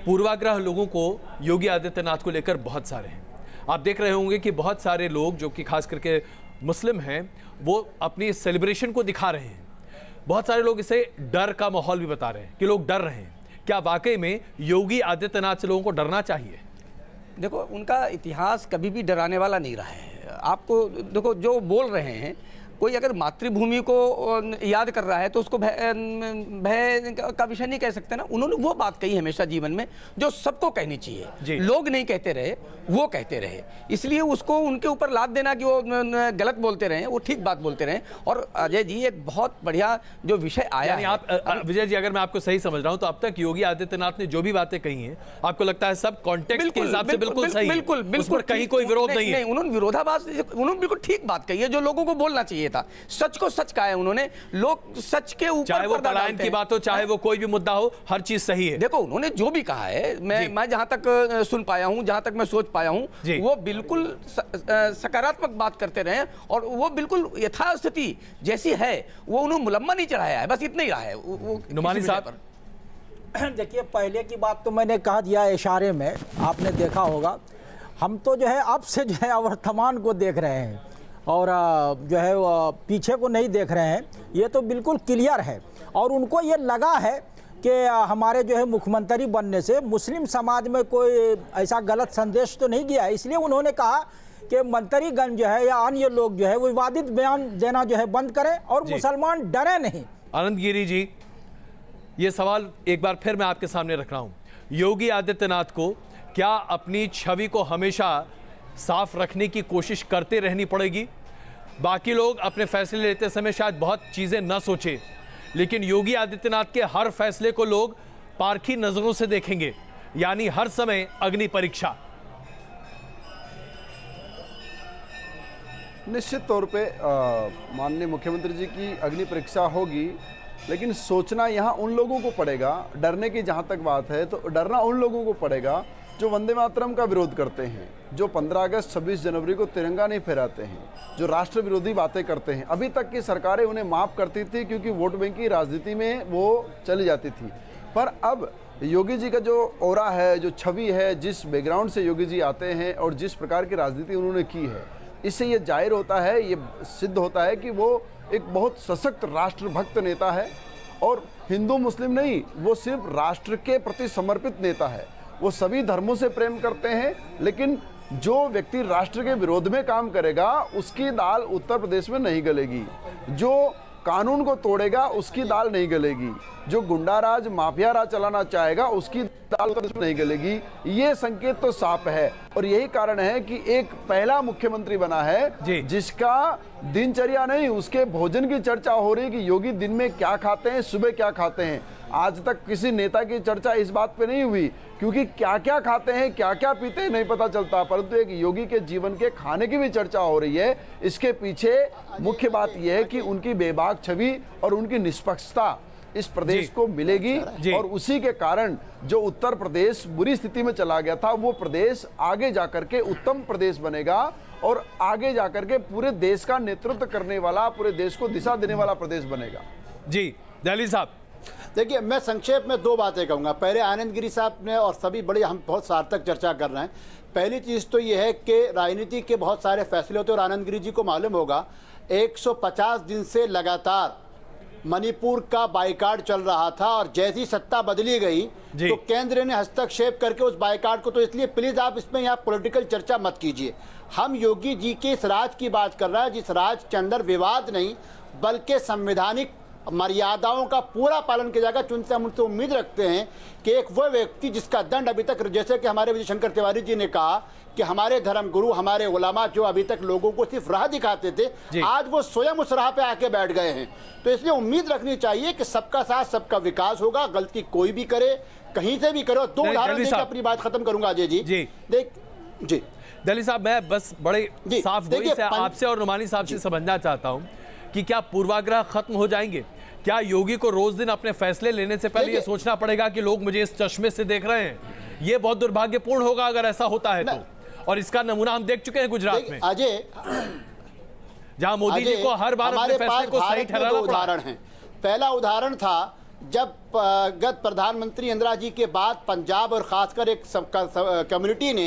S1: पूर्वाग्रह लोगों को योगी आदित्यनाथ को लेकर बहुत सारे हैं। आप देख रहे होंगे कि बहुत सारे लोग जो कि खास करके मुस्लिम हैं वो अपनी सेलिब्रेशन को दिखा रहे हैं। बहुत सारे लोग इसे डर का माहौल भी बता रहे हैं कि लोग डर रहे हैं। क्या वाकई में योगी आदित्यनाथ से लोगों को डरना चाहिए?
S12: देखो, उनका इतिहास कभी भी डराने वाला नहीं रहा है। आपको देखो, जो बोल रहे हैं, कोई अगर मातृभूमि को याद कर रहा है तो उसको भय का विषय नहीं कह सकते ना। उन्होंने वो बात कही हमेशा जीवन में जो सबको कहनी चाहिए, लोग नहीं कहते रहे, वो कहते रहे। इसलिए उसको उनके ऊपर लाद देना कि वो गलत बोलते रहे, वो ठीक बात बोलते रहे। और अजय जी, एक बहुत बढ़िया जो विषय आया है,
S1: आप विजय जी, अगर मैं आपको सही समझ रहा हूं तो अब तक योगी आदित्यनाथ ने जो भी बातें कही हैं, आपको लगता है सब कॉन्टेक्स्ट के हिसाब से बिल्कुल सही है? बिल्कुल, कहीं कोई विरोध नहीं है।
S12: उन्होंने विरोधाभास, उन्होंने बिल्कुल ठीक बात कही है जो लोगों को बोलना चाहिए था। सच को सच कहा है उन्होंने। लोग सच के ऊपर,
S1: चाहे वो पलायन की बात हो, चाहे वो कोई भी मुद्दा हो, हर चीज सही है।
S12: देखो, उन्होंने जो भी कहा है, मैं जहां तक सुन पाया हूं, जहां तक मैं सोच पाया हूं, वो बिल्कुल सकारात्मक बात करते रहे और वो बिल्कुल यथास्थिति जैसी है वो उन्होंने मुलम्मा नहीं चढ़ाया है, बस इतना ही रहा है।
S1: नुमानी साहब,
S14: देखिए, पहले की बात तो मैंने कहा दिया इशारे में, आपने देखा होगा। हम तो जो है अब से जो है वर्तमान को देख रहे हैं और जो है पीछे को नहीं देख रहे हैं। ये तो बिल्कुल क्लियर है। और उनको ये लगा है कि हमारे जो है मुख्यमंत्री बनने से मुस्लिम समाज में कोई ऐसा गलत संदेश तो नहीं गया है। इसलिए उन्होंने कहा कि मंत्रीगण जो है या अन्य लोग जो है वो विवादित बयान देना जो है बंद करें और मुसलमान डरे नहीं।
S1: आनंद गिरी जी, ये सवाल एक बार फिर मैं आपके सामने रख रहा हूं। योगी आदित्यनाथ को क्या अपनी छवि को हमेशा साफ रखने की कोशिश करते रहनी पड़ेगी? बाकी लोग अपने फैसले लेते समय शायद बहुत चीजें न सोचें, लेकिन योगी आदित्यनाथ के हर फैसले को लोग पारखी नजरों से देखेंगे, यानी हर समय अग्नि परीक्षा।
S13: निश्चित तौर पे माननीय मुख्यमंत्री जी की अग्नि परीक्षा होगी, लेकिन सोचना यहाँ उन लोगों को पड़ेगा। डरने की जहाँ तक बात है तो डरना उन लोगों को पड़ेगा जो वंदे मातरम का विरोध करते हैं, जो 15 अगस्त 26 जनवरी को तिरंगा नहीं फहराते हैं, जो राष्ट्र विरोधी बातें करते हैं। अभी तक की सरकारें उन्हें माफ़ करती थी क्योंकि वोट बैंक की राजनीति में वो चली जाती थी। पर अब योगी जी का जो ऑरा है, जो छवि है, जिस बैकग्राउंड से योगी जी आते हैं और जिस प्रकार की राजनीति उन्होंने की है, इससे ये जाहिर होता है, ये सिद्ध होता है कि वो एक बहुत सशक्त राष्ट्रभक्त नेता है। और हिंदू मुस्लिम नहीं, वो सिर्फ राष्ट्र के प्रति समर्पित नेता है। वो सभी धर्मों से प्रेम करते हैं, लेकिन जो व्यक्ति राष्ट्र के विरोध में काम करेगा उसकी दाल उत्तर प्रदेश में नहीं गलेगी। जो कानून को तोड़ेगा उसकी दाल नहीं गलेगी। जो गुंडा राज, माफिया राज चलाना चाहेगा उसकी दाल उत्तर प्रदेश में नहीं गलेगी। ये संकेत तो साफ है और यही कारण है कि एक पहला मुख्यमंत्री बना है जिसका दिनचर्या नहीं, उसके भोजन की चर्चा हो रही कि योगी दिन में क्या खाते हैं, सुबह क्या खाते हैं। आज तक किसी नेता की चर्चा इस बात पे नहीं हुई, क्योंकि क्या क्या खाते हैं, क्या क्या पीते हैं नहीं पता चलता, परंतु एक योगी के जीवन के खाने की भी चर्चा हो रही है। इसके पीछे मुख्य बात यह है कि उनकी बेबाक छवि और उनकी निष्पक्षता इस प्रदेश को मिलेगी और उसी के कारण जो उत्तर प्रदेश बुरी स्थिति में चला गया था वो प्रदेश आगे जाकर के उत्तम प्रदेश बनेगा और आगे जाकर के पूरे देश का नेतृत्व करने वाला, पूरे देश को दिशा देने वाला प्रदेश बनेगा।
S1: जी दहलीज साहब,
S11: देखिए, मैं संक्षेप में दो बातें कहूँगा। पहले आनंद गिरी साहब ने और सभी बड़ी, हम बहुत सार्थक चर्चा कर रहे हैं। पहली चीज़ तो ये है कि राजनीति के बहुत सारे फैसले होते हैं और आनंद गिरी जी को मालूम होगा 150 दिन से लगातार मणिपुर का बाइकाट चल रहा था और जैसी सत्ता बदली गई तो केंद्र ने हस्तक्षेप करके उस बाइकाट को, तो इसलिए प्लीज आप इसमें यहाँ पॉलिटिकल चर्चा मत कीजिए। हम योगी जी के इस राज की बात कर रहे हैं जिस राज के अंदर विवाद नहीं बल्कि संवैधानिक मर्यादाओं का पूरा पालन किया जाएगा। उनसे हम उनसे उम्मीद रखते हैं कि एक वो व्यक्ति जिसका दंड अभी तक, जैसे कि हमारे विजय शंकर तिवारी जी ने कहा कि हमारे धर्मगुरु, हमारे उलमा जो अभी तक लोगों को सिर्फ राह दिखाते थे, आज वो स्वयं उस राह पे आके बैठ गए हैं। तो इसलिए उम्मीद रखनी चाहिए कि सबका साथ सबका विकास होगा। गलती कोई भी करे, कहीं से भी करो। 2 उदाहरण देकर अपनी बात खत्म करूंगा अजय जी। जी
S1: दहली साहब, मैं बस बड़े साफ गोई से आपसे और नुमानी साहब से समझना चाहता हूं कि क्या पूर्वाग्रह खत्म हो जाएंगे? क्या योगी को रोज दिन अपने फैसले लेने से पहले ये सोचना पड़ेगा कि लोग मुझे इस चश्मे से देख रहे हैं? ये बहुत दुर्भाग्यपूर्ण होगा अगर ऐसा होता है तो। और इसका नमूना हम देख चुके हैं गुजरात में,
S11: अजय,
S1: जहां मोदी जी को हर बार अपने फैसले को सही ठहराना
S11: उदाहरण है। पहला उदाहरण था जब गत प्रधानमंत्री इंदिरा जी के बाद पंजाब और खासकर एक कम्युनिटी ने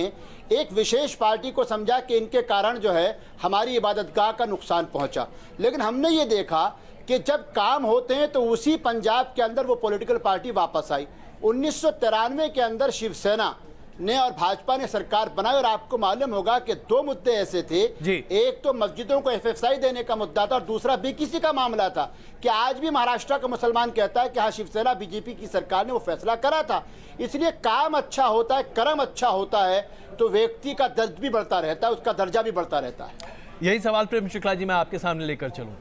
S11: एक विशेष पार्टी को समझा कि इनके कारण जो है हमारी इबादतगाह का नुकसान पहुंचा। लेकिन हमने ये देखा कि जब काम होते हैं तो उसी पंजाब के अंदर वो पॉलिटिकल पार्टी वापस आई। 1993 के अंदर शिवसेना ने और भाजपा ने सरकार बनाई और आपको मालूम होगा कि 2 मुद्दे ऐसे थे, एक तो मस्जिदों को FFI देने का मुद्दा था और दूसरा BKC का मामला था कि आज भी महाराष्ट्र का मुसलमान कहता है कि हाँ, शिवसेना BJP की सरकार ने वो फैसला करा था। इसलिए काम अच्छा होता है, कर्म अच्छा होता है तो व्यक्ति का दर्द भी बढ़ता रहता है, उसका दर्जा भी बढ़ता रहता है।
S1: यही सवाल प्रेम शुक्ला जी मैं आपके सामने लेकर चलूं,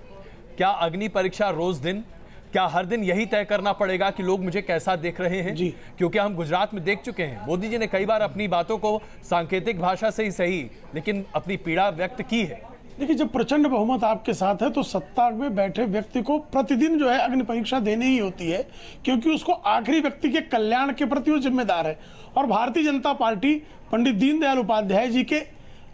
S1: क्या अग्नि परीक्षा रोज दिन, क्या हर दिन यही तय करना पड़ेगा कि लोग मुझे कैसा देख रहे हैं? जी, क्योंकि हम गुजरात में देख चुके हैं, मोदी जी ने कई बार अपनी बातों को सांकेतिक भाषा से ही सही लेकिन अपनी पीड़ा व्यक्त की है।
S7: देखिए, जब प्रचंड बहुमत आपके साथ है तो सत्ता में बैठे व्यक्ति को प्रतिदिन जो है अग्नि परीक्षा देनी ही होती है, क्योंकि उसको आखिरी व्यक्ति के कल्याण के प्रति वो जिम्मेदार है। और भारतीय जनता पार्टी पंडित दीनदयाल उपाध्याय जी के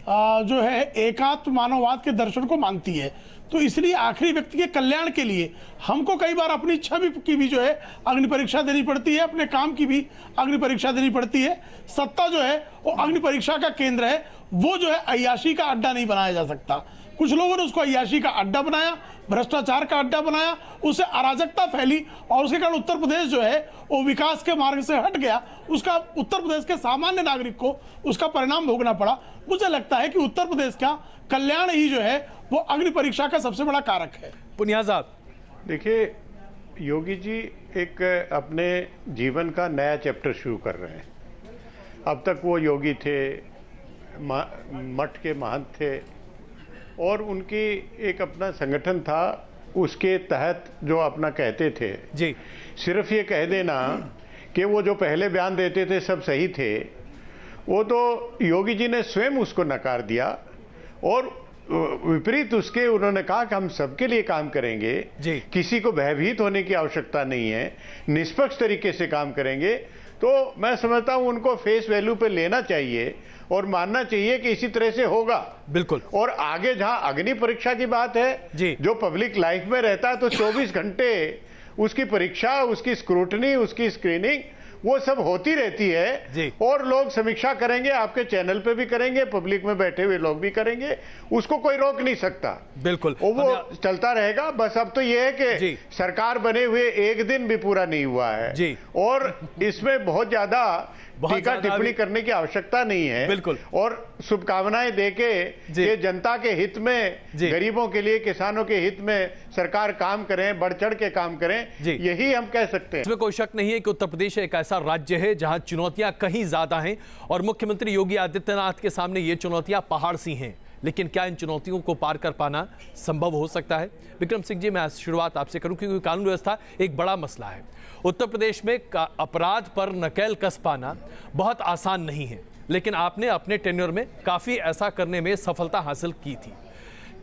S7: जो है एकात्म मानववाद के दर्शन को मानती है। तो इसलिए आखिरी व्यक्ति के कल्याण के लिए हमको कई बार अपनी इच्छा की भी जो है अग्नि परीक्षा देनी पड़ती है, अपने काम की भी अग्नि परीक्षा देनी पड़ती है। सत्ता जो है वो अग्नि परीक्षा का केंद्र है, वो जो है अय्याशी का अड्डा नहीं बनाया जा सकता। कुछ लोगों ने उसको अय्याशी का अड्डा बनाया, भ्रष्टाचार का अड्डा बनाया, उससे अराजकता फैली और उसके कारण उत्तर प्रदेश जो है वो विकास के मार्ग से हट गया। उसका उत्तर प्रदेश के सामान्य नागरिक को उसका परिणाम भोगना पड़ा। मुझे लगता है कि उत्तर प्रदेश का कल्याण ही जो है वो अग्नि परीक्षा का सबसे बड़ा कारक है।
S1: पुनिया साहब,
S10: देखिए, योगी जी एक अपने जीवन का नया चैप्टर शुरू कर रहे हैं। अब तक वो योगी थे, मठ के महंत थे और उनकी एक अपना संगठन था, उसके तहत जो अपना कहते थे
S1: जी,
S10: सिर्फ ये कह देना कि वो जो पहले बयान देते थे सब सही थे, वो तो योगी जी ने स्वयं उसको नकार दिया और विपरीत उसके उन्होंने कहा कि हम सबके लिए काम करेंगे, किसी को भयभीत होने की आवश्यकता नहीं है, निष्पक्ष तरीके से काम करेंगे। तो मैं समझता हूं उनको फेस वैल्यू पे लेना चाहिए और मानना चाहिए कि इसी तरह से होगा।
S1: बिल्कुल।
S10: और आगे जहां अग्नि परीक्षा की बात है, जो पब्लिक लाइफ में रहता है तो 24 घंटे उसकी परीक्षा, उसकी स्क्रूटनी, उसकी स्क्रीनिंग वो सब होती रहती है और लोग समीक्षा करेंगे, आपके चैनल पे भी करेंगे, पब्लिक में बैठे हुए लोग भी करेंगे, उसको कोई रोक नहीं सकता।
S1: बिल्कुल,
S10: वो चलता रहेगा। बस अब तो ये है कि सरकार बने हुए 1 दिन भी पूरा नहीं हुआ है और इसमें बहुत ज्यादा टीका टिप्पणी करने की आवश्यकता नहीं है।
S1: बिल्कुल।
S10: और शुभकामनाएं देके ये जनता के हित में, गरीबों के लिए, किसानों के हित में सरकार काम करें, बढ़ चढ़ के काम करें, यही हम कह सकते हैं।
S1: इसमें कोई शक नहीं है कि उत्तर प्रदेश एक ऐसा राज्य है जहां चुनौतियां कहीं ज्यादा हैं और मुख्यमंत्री योगी आदित्यनाथ के सामने ये चुनौतियां पहाड़ सी हैं। लेकिन क्या इन चुनौतियों को पार कर पाना संभव हो सकता है? विक्रम सिंह जी, मैं शुरुआत आपसे करूं क्योंकि कानून व्यवस्था एक बड़ा मसला है। उत्तर प्रदेश में अपराध पर नकेल कस पाना बहुत आसान नहीं है, लेकिन आपने अपने टेन्योर में काफी ऐसा करने में सफलता हासिल की थी।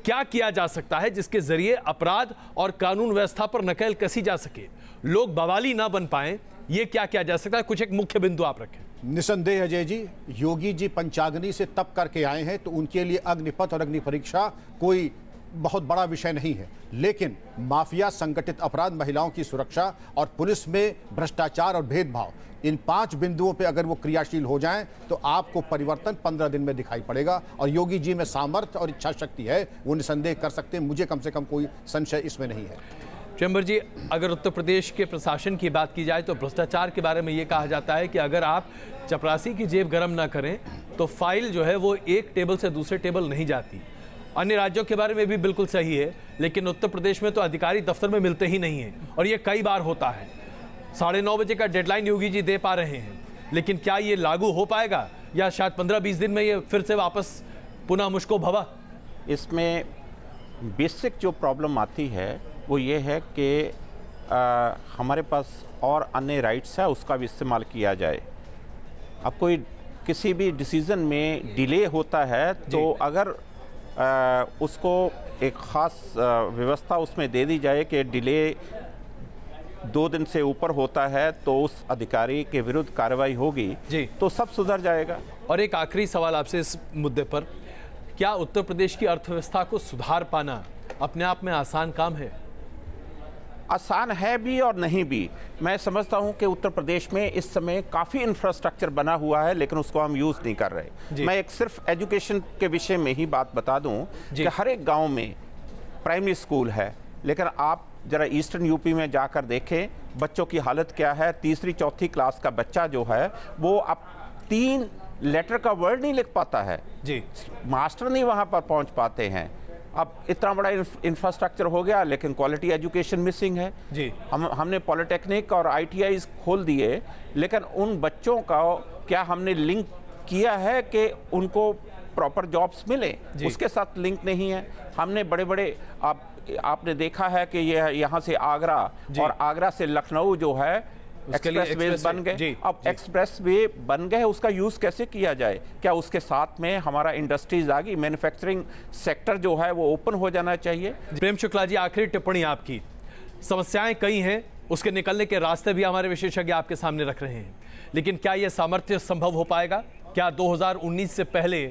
S1: क्या किया जा सकता है जिसके जरिए अपराध और कानून व्यवस्था पर नकेल कसी जा सके, लोग बवाली ना बन पाए? ये क्या किया जा सकता है? कुछ एक मुख्य बिंदु आप रखें।
S8: निसंदेह अजय जी, योगी जी पंचाग्नि से तप करके आए हैं तो उनके लिए अग्निपथ और अग्नि परीक्षा कोई बहुत बड़ा विषय नहीं है। लेकिन माफिया, संगठित अपराध, महिलाओं की सुरक्षा और पुलिस में भ्रष्टाचार और भेदभाव, इन 5 बिंदुओं पे अगर वो क्रियाशील हो जाएं तो आपको परिवर्तन 15 दिन में दिखाई पड़ेगा। और योगी जी में सामर्थ्य और इच्छा शक्ति है, वो निसंदेह कर सकते हैं। मुझे कम से कम कोई संशय इसमें नहीं है।
S1: चैम्बर जी, अगर उत्तर प्रदेश के प्रशासन की बात की जाए तो भ्रष्टाचार के बारे में ये कहा जाता है कि अगर आप चपरासी की जेब गर्म ना करें तो फाइल जो है वो एक टेबल से दूसरे टेबल नहीं जाती। अन्य राज्यों के बारे में भी बिल्कुल सही है, लेकिन उत्तर प्रदेश में तो अधिकारी दफ्तर में मिलते ही नहीं है, और ये कई बार होता है। 9:30 बजे का डेडलाइन योगी जी दे पा रहे हैं, लेकिन क्या ये लागू हो पाएगा, या शायद 15-20 दिन में ये फिर से वापस पुनः मुश्को भवा?
S9: इसमें बेसिक जो प्रॉब्लम आती है वो ये है कि हमारे पास और अन्य राइट्स है, उसका भी इस्तेमाल किया जाए। अब कोई किसी भी डिसीज़न में डिले होता है तो अगर उसको एक ख़ास व्यवस्था उसमें दे दी जाए कि डिले 2 दिन से ऊपर होता है तो उस अधिकारी के विरुद्ध कार्रवाई होगी जी, तो सब सुधर जाएगा।
S1: और एक आखिरी सवाल आपसे इस मुद्दे पर, क्या उत्तर प्रदेश की अर्थव्यवस्था को सुधार पाना अपने आप में आसान काम है?
S9: आसान है भी और नहीं भी। मैं समझता हूं कि उत्तर प्रदेश में इस समय काफ़ी इंफ्रास्ट्रक्चर बना हुआ है, लेकिन उसको हम यूज़ नहीं कर रहे। मैं एक सिर्फ एजुकेशन के विषय में ही बात बता दूं कि हर एक गांव में प्राइमरी स्कूल है, लेकिन आप जरा ईस्टर्न यूपी में जाकर देखें बच्चों की हालत क्या है। 3री-4थी क्लास का बच्चा जो है वो अब 3 लेटर का वर्ड नहीं लिख पाता है जी, मास्टर नहीं वहाँ पर पहुँच पाते हैं। अब इतना बड़ा इंफ्रास्ट्रक्चर हो गया, लेकिन क्वालिटी एजुकेशन मिसिंग है जी। हमने पॉलिटेक्निक और ITIs खोल दिए, लेकिन उन बच्चों का क्या हमने लिंक किया है कि उनको प्रॉपर जॉब्स मिले? उसके साथ लिंक नहीं है। हमने बड़े बड़े आपने देखा है कि ये यहाँ से आगरा और आगरा से लखनऊ जो है एक्सप्रेस वे बन गए। अब एक्सप्रेस वे बन गए, उसका यूज कैसे किया जाए? क्या उसके साथ में हमारा इंडस्ट्रीज आ गई, मैन्युफैक्चरिंग सेक्टर जो है वो ओपन हो जाना चाहिए।
S1: प्रेम शुक्ला जी, आखिरी टिप्पणी आपकी। समस्याएं कई हैं, उसके निकलने के रास्ते भी हमारे विशेषज्ञ आपके सामने रख रहे हैं, लेकिन क्या यह सामर्थ्य संभव हो पाएगा? क्या 2019 से पहले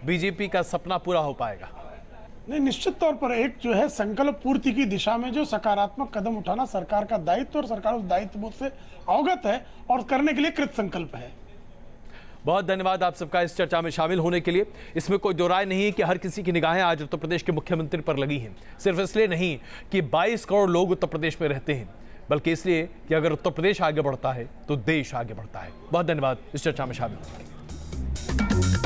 S1: बीजेपी का सपना पूरा हो पाएगा?
S7: नहीं, निश्चित तौर पर एक जो है संकल्प पूर्ति की दिशा में जो सकारात्मक कदम उठाना सरकार का दायित्व, और सरकार उस दायित्व से अवगत है और करने के लिए कृत संकल्प है।
S1: बहुत धन्यवाद आप सबका इस चर्चा में शामिल होने के लिए। इसमें कोई दो राय नहीं है कि हर किसी की निगाहें आज उत्तर प्रदेश के मुख्यमंत्री पर लगी हैं, सिर्फ इसलिए नहीं कि 22 करोड़ लोग उत्तर प्रदेश में रहते हैं, बल्कि इसलिए कि अगर उत्तर प्रदेश आगे बढ़ता है तो देश आगे बढ़ता है। बहुत धन्यवाद इस चर्चा में शामिल होने के लिए।